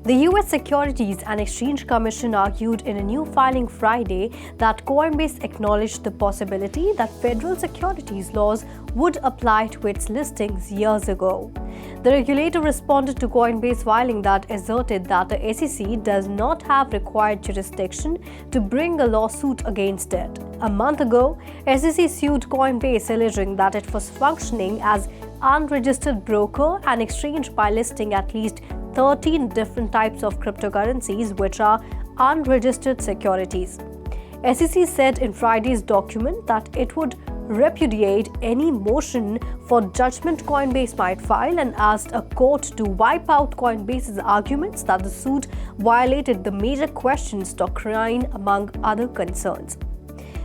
The US Securities and Exchange Commission argued in a new filing Friday that Coinbase acknowledged the possibility that federal securities laws would apply to its listings years ago. The regulator responded to Coinbase filing that asserted that the SEC does not have required jurisdiction to bring a lawsuit against it. A month ago, SEC sued Coinbase alleging that it was functioning as unregistered broker and exchange by listing at least 13 different types of cryptocurrencies which are unregistered securities. SEC said in Friday's document that it would repudiate any motion for judgment Coinbase might file and asked a court to wipe out Coinbase's arguments that the suit violated the major questions doctrine among other concerns.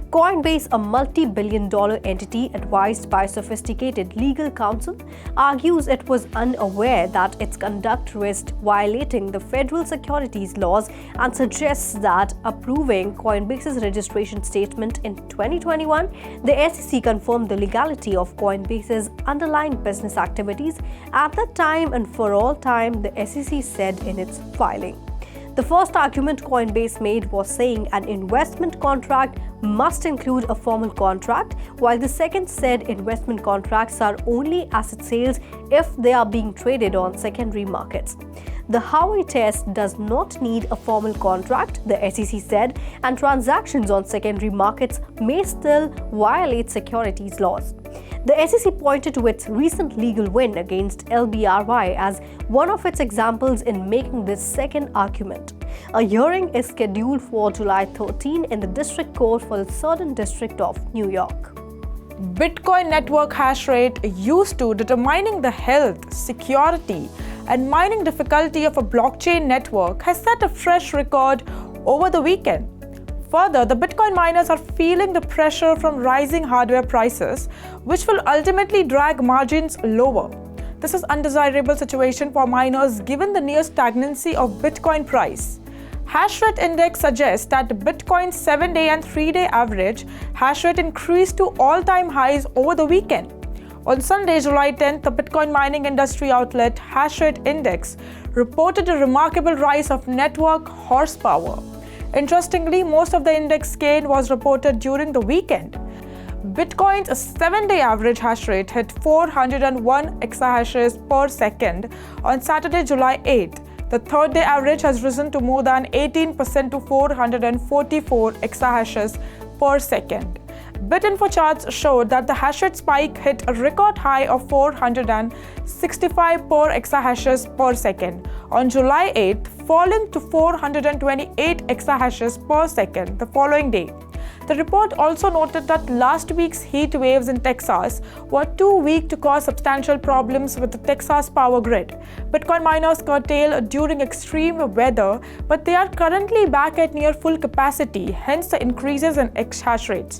Coinbase, a multi-billion-dollar entity advised by sophisticated legal counsel, argues it was unaware that its conduct risked violating the federal securities laws and suggests that approving Coinbase's registration statement in 2021, the SEC confirmed the legality of Coinbase's underlying business activities at that time and for all time, the SEC said in its filing. The first argument Coinbase made was saying an investment contract must include a formal contract, while the second said investment contracts are only asset sales if they are being traded on secondary markets. The Howey test does not need a formal contract, the SEC said, and transactions on secondary markets may still violate securities laws. The SEC pointed to its recent legal win against LBRY as one of its examples in making this second argument. A hearing is scheduled for July 13 in the District Court for the Southern District of New York. Bitcoin network hash rate used to determining the health, security, and mining difficulty of a blockchain network has set a fresh record over the weekend. Further, the Bitcoin miners are feeling the pressure from rising hardware prices, which will ultimately drag margins lower. This is an undesirable situation for miners given the near stagnancy of Bitcoin price. Hashrate index suggests that Bitcoin's 7-day and 3-day average hash rate increased to all-time highs over the weekend. On Sunday, July 10th, the Bitcoin mining industry outlet Hashrate Index reported a remarkable rise of network horsepower. Interestingly, most of the index gain was reported during the weekend. Bitcoin's 7-day average hash rate hit 401 exahashes per second on Saturday, July 8th. The 3rd-day average has risen to more than 18% to 444 exahashes per second. BitInfo charts showed that the hash rate spike hit a record high of 465 per exahashes per second on July 8th, falling to 428 exahashes per second the following day. The report also noted that last week's heat waves in Texas were too weak to cause substantial problems with the Texas power grid. Bitcoin miners curtailed during extreme weather, but they are currently back at near full capacity, hence the increases in hash rates.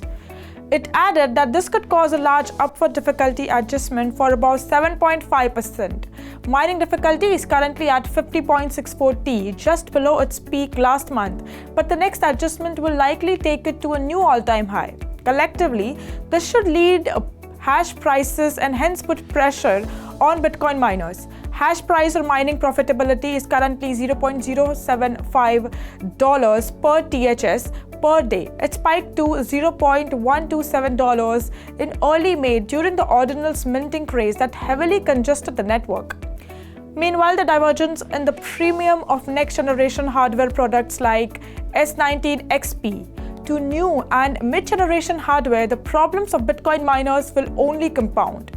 It added that this could cause a large upward difficulty adjustment for about 7.5%. Mining difficulty is currently at 50.64 T, just below its peak last month, but the next adjustment will likely take it to a new all-time high. Collectively, this should lead hash prices and hence put pressure on Bitcoin miners. Hash price or mining profitability is currently $0.075 per THS per day. It spiked to $0.127 in early May during the ordinals minting craze that heavily congested the network. Meanwhile, the divergence in the premium of next-generation hardware products like S19 XP to new and mid-generation hardware, the problems of Bitcoin miners will only compound.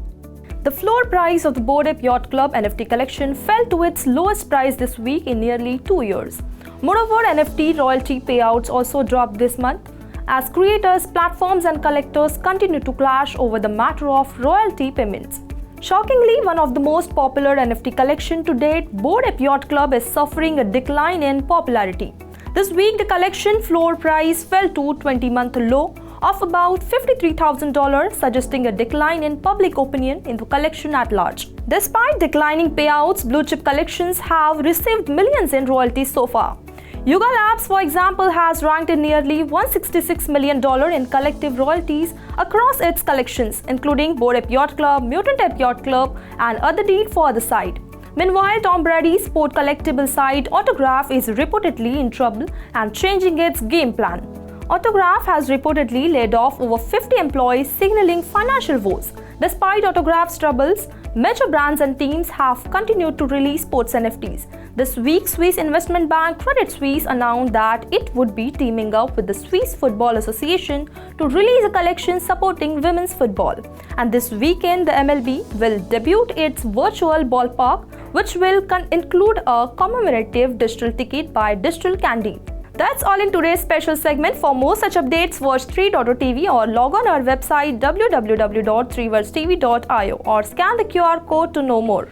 The floor price of the Bored Ape Yacht Club NFT collection fell to its lowest price this week in nearly 2 years. Moreover, NFT royalty payouts also dropped this month as creators, platforms, and collectors continue to clash over the matter of royalty payments. Shockingly, one of the most popular NFT collection to date, Bored Ape Yacht Club, is suffering a decline in popularity. This week, the collection floor price fell to a 20-month low of about $53,000, suggesting a decline in public opinion in the collection at large. Despite declining payouts, blue-chip collections have received millions in royalties so far. Yuga Labs, for example, has ranked in nearly $166 million in collective royalties across its collections, including Bored Ape Yacht Club, Mutant Ape Yacht Club, and other deed for the site. Meanwhile, Tom Brady's sport collectible site Autograph is reportedly in trouble and changing its game plan. Autograph has reportedly laid off over 50 employees, signaling financial woes. Despite Autograph's troubles, major brands and teams have continued to release sports NFTs. This week, Swiss investment bank Credit Suisse announced that it would be teaming up with the Swiss Football Association to release a collection supporting women's football. And this weekend, the MLB will debut its virtual ballpark, which will include a commemorative digital ticket by Digital Candy. That's all in today's special segment. For more such updates, watch 3.tv or log on our website www.3worldstv.io or scan the QR code to know more.